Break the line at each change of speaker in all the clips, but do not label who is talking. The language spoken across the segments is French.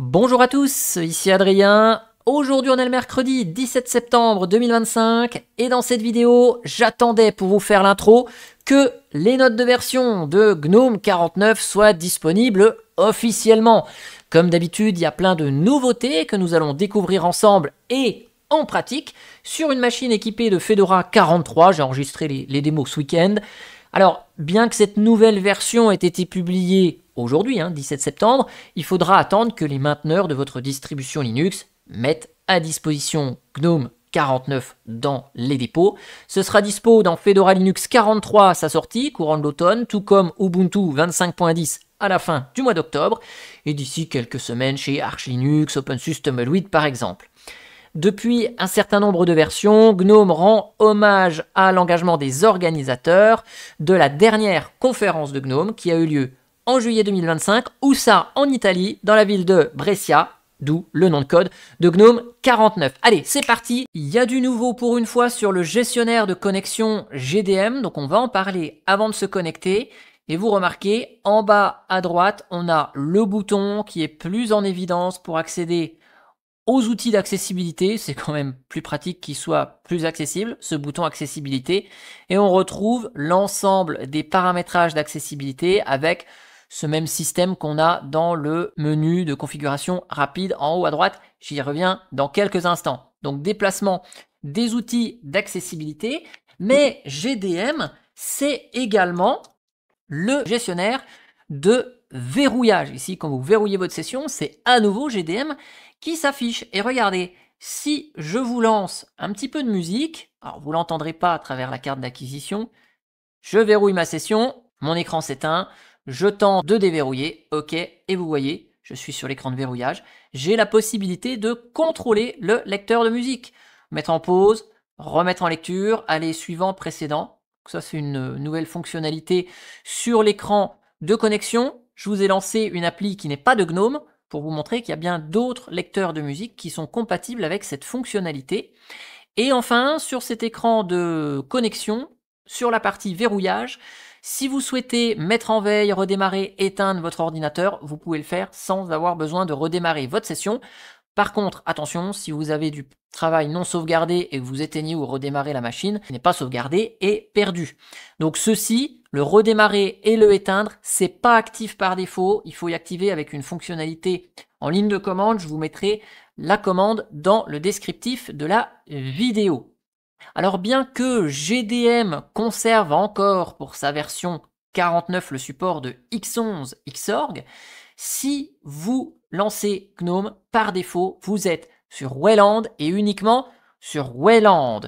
Bonjour à tous, ici Adrien. Aujourd'hui on est le mercredi 17 septembre 2025 et dans cette vidéo j'attendais pour vous faire l'intro que les notes de version de GNOME 49 soient disponibles officiellement. Comme d'habitude il y a plein de nouveautés que nous allons découvrir ensemble et en pratique sur une machine équipée de Fedora 43. J'ai enregistré les démos ce week-end. Alors, bien que cette nouvelle version ait été publiée aujourd'hui, 17 septembre, il faudra attendre que les mainteneurs de votre distribution Linux mettent à disposition GNOME 49 dans les dépôts. Ce sera dispo dans Fedora Linux 43 à sa sortie, courant de l'automne, tout comme Ubuntu 25.10 à la fin du mois d'octobre, et d'ici quelques semaines chez Arch Linux, OpenSUSE Tumbleweed par exemple. Depuis un certain nombre de versions, GNOME rend hommage à l'engagement des organisateurs de la dernière conférence de GNOME qui a eu lieu en juillet 2025, où ça en Italie, dans la ville de Brescia, d'où le nom de code de GNOME 49. Allez, c'est parti. Il y a du nouveau pour une fois sur le gestionnaire de connexion GDM, donc on va en parler avant de se connecter. Et vous remarquez, en bas à droite, on a le bouton qui est plus en évidence pour accéder aux outils d'accessibilité. C'est quand même plus pratique qu'il soit plus accessible, ce bouton accessibilité. Et on retrouve l'ensemble des paramétrages d'accessibilité avec ce même système qu'on a dans le menu de configuration rapide en haut à droite. J'y reviens dans quelques instants. Donc déplacement des outils d'accessibilité, mais GDM, c'est également le gestionnaire de verrouillage. Ici, quand vous verrouillez votre session, c'est à nouveau GDM qui s'affiche. Et regardez, si je vous lance un petit peu de musique, alors vous l'entendrez pas à travers la carte d'acquisition, je verrouille ma session, mon écran s'éteint, je tente de déverrouiller, ok, et vous voyez, je suis sur l'écran de verrouillage, j'ai la possibilité de contrôler le lecteur de musique, mettre en pause, remettre en lecture, aller suivant, précédent. Ça c'est une nouvelle fonctionnalité sur l'écran de connexion. Je vous ai lancé une appli qui n'est pas de GNOME pour vous montrer qu'il y a bien d'autres lecteurs de musique qui sont compatibles avec cette fonctionnalité. Et enfin, sur cet écran de connexion, sur la partie verrouillage, si vous souhaitez mettre en veille, redémarrer, éteindre votre ordinateur, vous pouvez le faire sans avoir besoin de redémarrer votre session. Par contre, attention, si vous avez du travail non sauvegardé et que vous éteignez ou redémarrez la machine, qui n'est pas sauvegardé est perdu. Donc ceci, le redémarrer et le éteindre, c'est pas actif par défaut. Il faut y activer avec une fonctionnalité en ligne de commande. Je vous mettrai la commande dans le descriptif de la vidéo. Alors bien que GDM conserve encore pour sa version 49 le support de X11 Xorg, si vous lancez GNOME, par défaut, vous êtes sur Wayland et uniquement sur Wayland.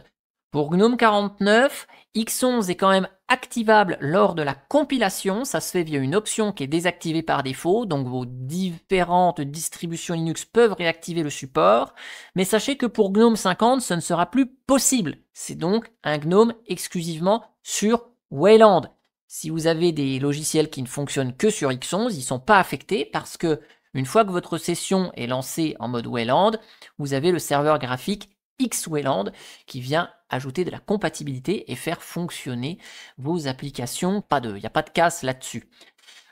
Pour GNOME 49, X11 est quand même activable lors de la compilation. Ça se fait via une option qui est désactivée par défaut. Donc vos différentes distributions Linux peuvent réactiver le support. Mais sachez que pour GNOME 50, ce ne sera plus possible. C'est donc un GNOME exclusivement sur Wayland. Si vous avez des logiciels qui ne fonctionnent que sur X11, ils ne sont pas affectés parce que une fois que votre session est lancée en mode Wayland, vous avez le serveur graphique Xwayland qui vient ajouter de la compatibilité et faire fonctionner vos applications. Il n'y a pas de casse là-dessus.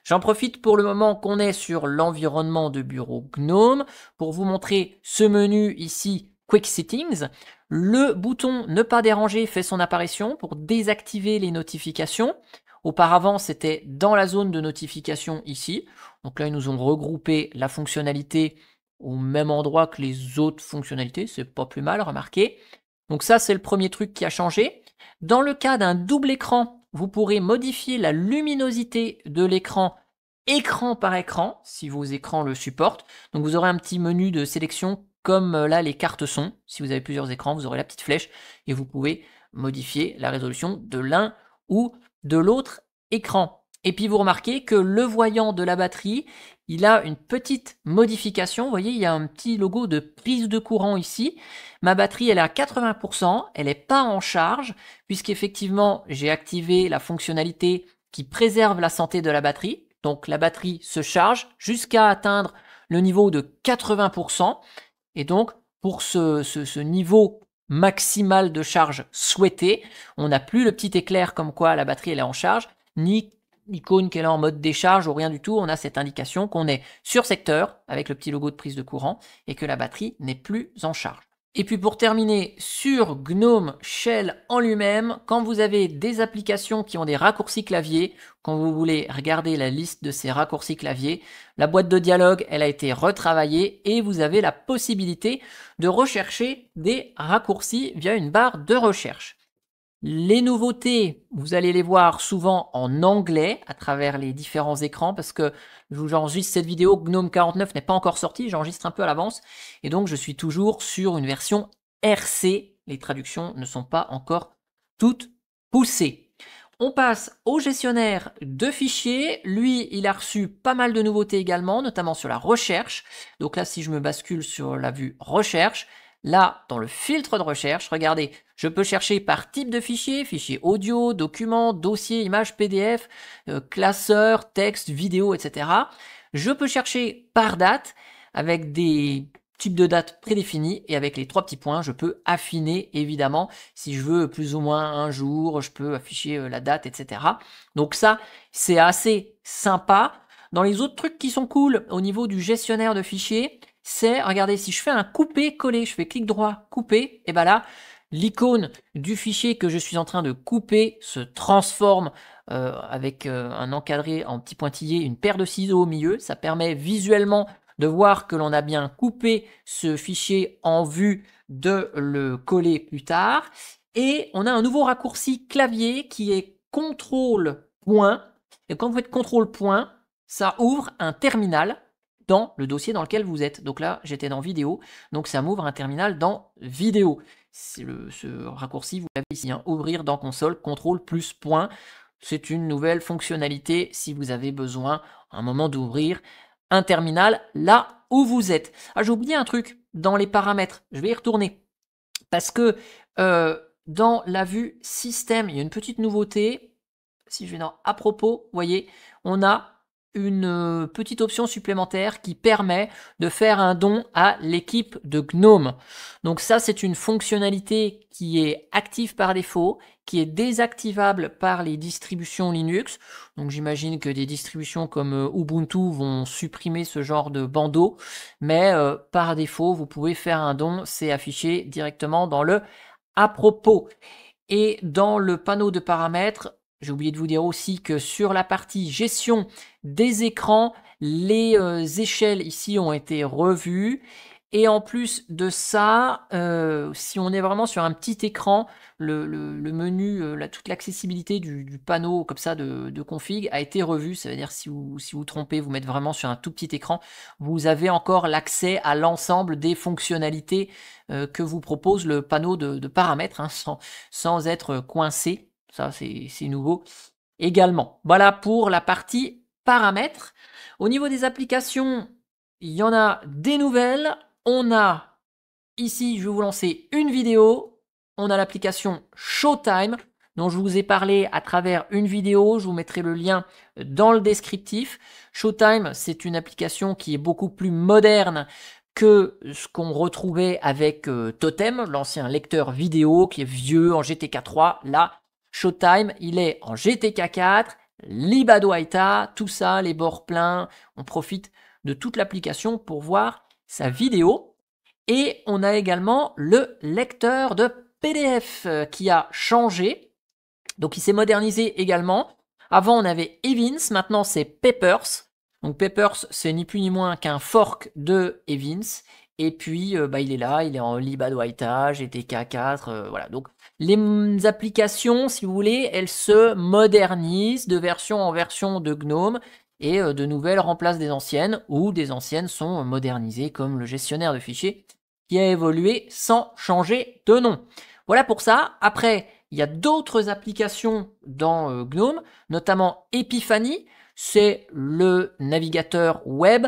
J'en profite pour le moment qu'on est sur l'environnement de bureau GNOME pour vous montrer ce menu ici, Quick Settings. Le bouton ne pas déranger fait son apparition pour désactiver les notifications. Auparavant, c'était dans la zone de notification ici. Donc là, ils nous ont regroupé la fonctionnalité au même endroit que les autres fonctionnalités. C'est pas plus mal, remarquez. Donc ça, c'est le premier truc qui a changé. Dans le cas d'un double écran, vous pourrez modifier la luminosité de l'écran écran par écran, si vos écrans le supportent. Donc vous aurez un petit menu de sélection comme là les cartes sont. Si vous avez plusieurs écrans, vous aurez la petite flèche et vous pouvez modifier la résolution de l'un ou de l'autre écran. Et puis vous remarquez que le voyant de la batterie, il a une petite modification. Vous voyez, il y a un petit logo de prise de courant ici. Ma batterie, elle est à 80%, elle n'est pas en charge, puisqu'effectivement, j'ai activé la fonctionnalité qui préserve la santé de la batterie. Donc la batterie se charge jusqu'à atteindre le niveau de 80%. Et donc, pour ce niveau maximal de charge souhaité, on n'a plus le petit éclair comme quoi la batterie elle est en charge, ni icône qui est là en mode décharge ou rien du tout. On a cette indication qu'on est sur secteur avec le petit logo de prise de courant et que la batterie n'est plus en charge. Et puis pour terminer, sur GNOME Shell en lui-même, quand vous avez des applications qui ont des raccourcis clavier, quand vous voulez regarder la liste de ces raccourcis clavier, la boîte de dialogue, elle a été retravaillée et vous avez la possibilité de rechercher des raccourcis via une barre de recherche. Les nouveautés, vous allez les voir souvent en anglais à travers les différents écrans parce que j'enregistre cette vidéo, GNOME 49 n'est pas encore sorti, j'enregistre un peu à l'avance et donc je suis toujours sur une version RC. Les traductions ne sont pas encore toutes poussées. On passe au gestionnaire de fichiers. Lui, il a reçu pas mal de nouveautés également, notamment sur la recherche. Donc là, si je me bascule sur la vue recherche, là, dans le filtre de recherche, regardez, je peux chercher par type de fichier, fichier audio, document, dossier, image, PDF, classeur, texte, vidéo, etc. Je peux chercher par date avec des types de dates prédéfinis et avec les 3 petits points, je peux affiner évidemment. Si je veux plus ou moins un jour, je peux afficher la date, etc. Donc ça, c'est assez sympa. Dans les autres trucs qui sont cool au niveau du gestionnaire de fichiers, c'est, regardez, si je fais un couper-coller, je fais clic droit, couper, et ben là, l'icône du fichier que je suis en train de couper se transforme avec un encadré en petit pointillé, une paire de ciseaux au milieu. Ça permet visuellement de voir que l'on a bien coupé ce fichier en vue de le coller plus tard. Et on a un nouveau raccourci clavier qui est CTRL point. Et quand vous faites CTRL point, ça ouvre un terminal dans le dossier dans lequel vous êtes. Donc là, j'étais dans vidéo, donc ça m'ouvre un terminal dans vidéo. Ce raccourci, vous l'avez ici, hein, ouvrir dans console, CTRL plus point. C'est une nouvelle fonctionnalité si vous avez besoin à un moment d'ouvrir un terminal là où vous êtes. Ah, j'ai oublié un truc dans les paramètres, je vais y retourner. Parce que dans la vue système, il y a une petite nouveauté. Si je vais dans à propos, vous voyez, on a une petite option supplémentaire qui permet de faire un don à l'équipe de GNOME. Donc ça, c'est une fonctionnalité qui est active par défaut, qui est désactivable par les distributions Linux. Donc j'imagine que des distributions comme Ubuntu vont supprimer ce genre de bandeau, mais par défaut, vous pouvez faire un don, c'est affiché directement dans le à propos. Et dans le panneau de paramètres, j'ai oublié de vous dire aussi que sur la partie gestion des écrans, les échelles ici ont été revues. Et en plus de ça, si on est vraiment sur un petit écran, le menu, toute l'accessibilité du panneau comme ça de config a été revu. Ça veut dire si vous trompez, vous mettez vraiment sur un tout petit écran, vous avez encore l'accès à l'ensemble des fonctionnalités que vous propose le panneau de paramètres, hein, sans être coincé. Ça, c'est nouveau également. Voilà pour la partie paramètres. Au niveau des applications, il y en a des nouvelles. On a ici, je vais vous lancer une vidéo. On a l'application Showtime dont je vous ai parlé à travers une vidéo. Je vous mettrai le lien dans le descriptif. Showtime, c'est une application qui est beaucoup plus moderne que ce qu'on retrouvait avec Totem, l'ancien lecteur vidéo qui est vieux en GTK 3. Là, Showtime, il est en GTK 4, Libadwaita, tout ça, les bords pleins. On profite de toute l'application pour voir sa vidéo. Et on a également le lecteur de PDF qui a changé. Donc il s'est modernisé également. Avant on avait Evans, maintenant c'est Peppers. Donc Peppers, c'est ni plus ni moins qu'un fork de Evans. Et puis il est là, il est en Libadwaita, GTK 4, voilà. Donc les applications, si vous voulez, elles se modernisent de version en version de GNOME et de nouvelles remplacent des anciennes ou des anciennes sont modernisées comme le gestionnaire de fichiers qui a évolué sans changer de nom. Voilà pour ça. Après, il y a d'autres applications dans GNOME, notamment Epiphany, c'est le navigateur web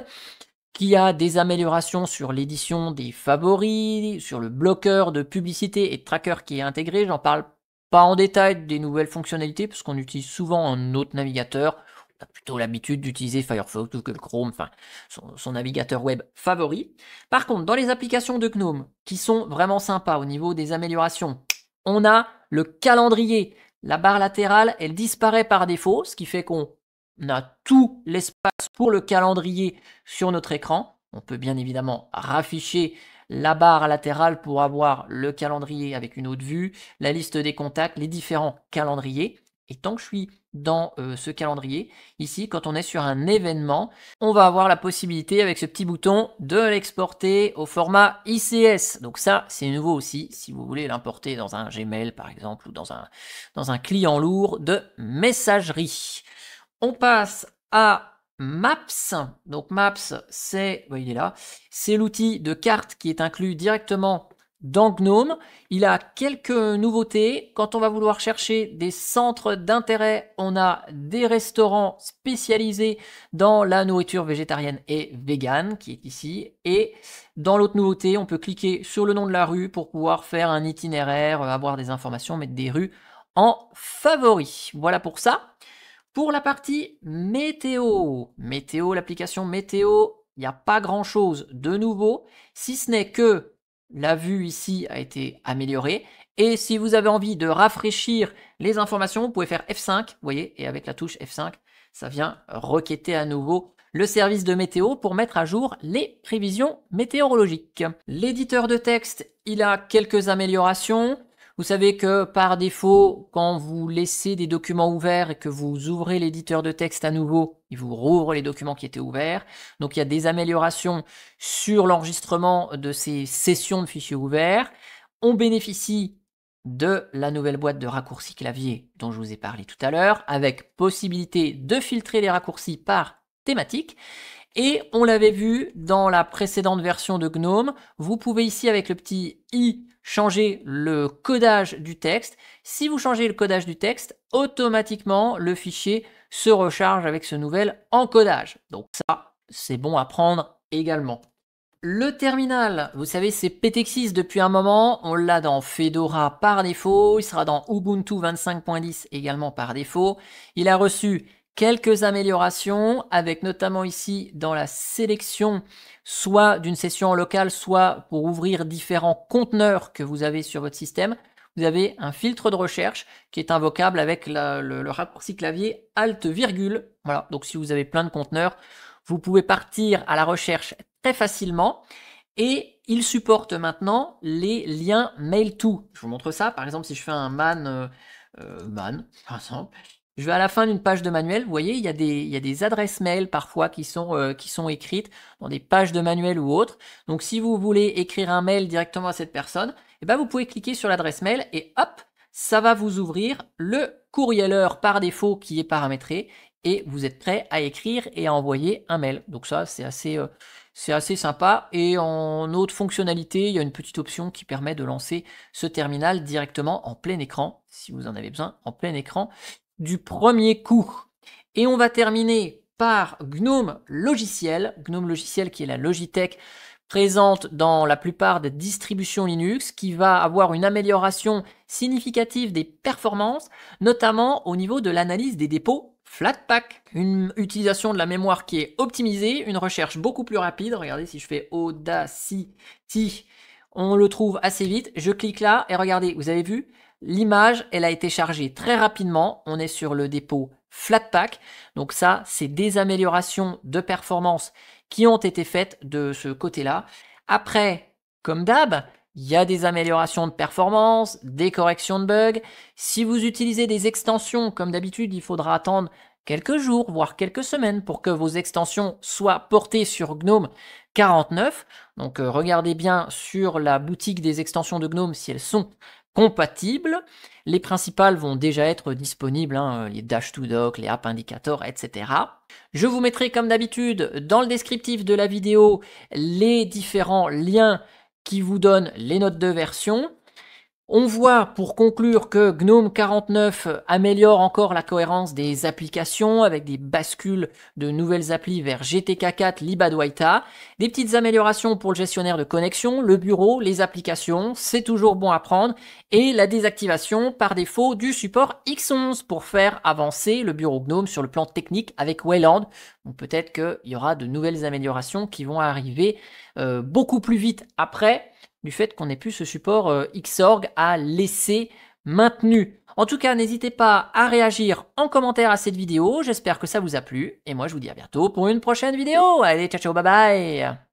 qui a des améliorations sur l'édition des favoris, sur le bloqueur de publicité et de tracker qui est intégré. J'en parle pas en détail des nouvelles fonctionnalités parce qu'on utilise souvent un autre navigateur. On a plutôt l'habitude d'utiliser Firefox ou que Chrome, enfin son navigateur web favori. Par contre, dans les applications de GNOME qui sont vraiment sympas au niveau des améliorations, on a le calendrier. La barre latérale, elle disparaît par défaut, ce qui fait qu'on on a tout l'espace pour le calendrier sur notre écran. On peut bien évidemment rafficher la barre latérale pour avoir le calendrier avec une autre vue, la liste des contacts, les différents calendriers. Et tant que je suis dans ce calendrier, ici, quand on est sur un événement, on va avoir la possibilité avec ce petit bouton de l'exporter au format ICS. Donc ça, c'est nouveau aussi, si vous voulez l'importer dans un Gmail par exemple, ou dans un client lourd de messagerie. On passe à Maps. Donc Maps, c'est, il est là, c'est l'outil de carte qui est inclus directement dans Gnome. Il a quelques nouveautés. Quand on va vouloir chercher des centres d'intérêt, on a des restaurants spécialisés dans la nourriture végétarienne et végane qui est ici. Et dans l'autre nouveauté, on peut cliquer sur le nom de la rue pour pouvoir faire un itinéraire, avoir des informations, mettre des rues en favori. Voilà pour ça. Pour la partie météo, l'application météo, il n'y a pas grand chose de nouveau, si ce n'est que la vue ici a été améliorée. Et si vous avez envie de rafraîchir les informations, vous pouvez faire F5, vous voyez, et avec la touche F5, ça vient requêter à nouveau le service de météo pour mettre à jour les prévisions météorologiques. L'éditeur de texte, il a quelques améliorations. Vous savez que par défaut, quand vous laissez des documents ouverts et que vous ouvrez l'éditeur de texte à nouveau, il vous rouvre les documents qui étaient ouverts. Donc il y a des améliorations sur l'enregistrement de ces sessions de fichiers ouverts. On bénéficie de la nouvelle boîte de raccourcis clavier dont je vous ai parlé tout à l'heure, avec possibilité de filtrer les raccourcis par thématique. Et on l'avait vu dans la précédente version de Gnome, vous pouvez ici avec le petit i changer le codage du texte. Si vous changez le codage du texte, automatiquement le fichier se recharge avec ce nouvel encodage. Donc ça, c'est bon à prendre également. Le terminal, vous savez, c'est PTX6 depuis un moment. On l'a dans Fedora par défaut. Il sera dans Ubuntu 25.10 également par défaut. Il a reçu quelques améliorations, avec notamment ici dans la sélection soit d'une session locale, soit pour ouvrir différents conteneurs que vous avez sur votre système. Vous avez un filtre de recherche qui est invocable avec le raccourci clavier Alt virgule. Voilà, donc si vous avez plein de conteneurs, vous pouvez partir à la recherche très facilement. Et il supporte maintenant les liens mail-to. Je vous montre ça. Par exemple, si je fais un man, par exemple, je vais à la fin d'une page de manuel, vous voyez, il y a des adresses mail parfois qui sont écrites dans des pages de manuel ou autres. Donc si vous voulez écrire un mail directement à cette personne, eh ben, vous pouvez cliquer sur l'adresse mail et hop, ça va vous ouvrir le courrieleur par défaut qui est paramétré et vous êtes prêt à écrire et à envoyer un mail. Donc ça, c'est assez sympa. Et en autre fonctionnalité, il y a une petite option qui permet de lancer ce terminal directement en plein écran, si vous en avez besoin, en plein écran du premier coup. Et on va terminer par Gnome Logiciel. Gnome Logiciel qui est la Logitech présente dans la plupart des distributions Linux, qui va avoir une amélioration significative des performances, notamment au niveau de l'analyse des dépôts Flatpak. Une utilisation de la mémoire qui est optimisée, une recherche beaucoup plus rapide. Regardez, si je fais Audacity, on le trouve assez vite. Je clique là et regardez, vous avez vu, l'image, elle a été chargée très rapidement. On est sur le dépôt Flatpak. Donc ça, c'est des améliorations de performance qui ont été faites de ce côté-là. Après, comme d'hab, il y a des améliorations de performance, des corrections de bugs. Si vous utilisez des extensions, comme d'habitude, il faudra attendre quelques jours, voire quelques semaines pour que vos extensions soient portées sur Gnome 49. Donc regardez bien sur la boutique des extensions de Gnome si elles sont compatibles. Les principales vont déjà être disponibles, les Dash2Dock, les App Indicator, etc. Je vous mettrai comme d'habitude dans le descriptif de la vidéo les différents liens qui vous donnent les notes de version. On voit pour conclure que Gnome 49 améliore encore la cohérence des applications avec des bascules de nouvelles applis vers GTK4 Libadwaita, des petites améliorations pour le gestionnaire de connexion, le bureau, les applications, c'est toujours bon à prendre, et la désactivation par défaut du support X11 pour faire avancer le bureau Gnome sur le plan technique avec Wayland. Donc peut-être qu'il y aura de nouvelles améliorations qui vont arriver beaucoup plus vite après, du fait qu'on n'ait plus ce support Xorg à laisser maintenu. En tout cas, n'hésitez pas à réagir en commentaire à cette vidéo. J'espère que ça vous a plu. Et moi, je vous dis à bientôt pour une prochaine vidéo. Allez, ciao, ciao, bye bye.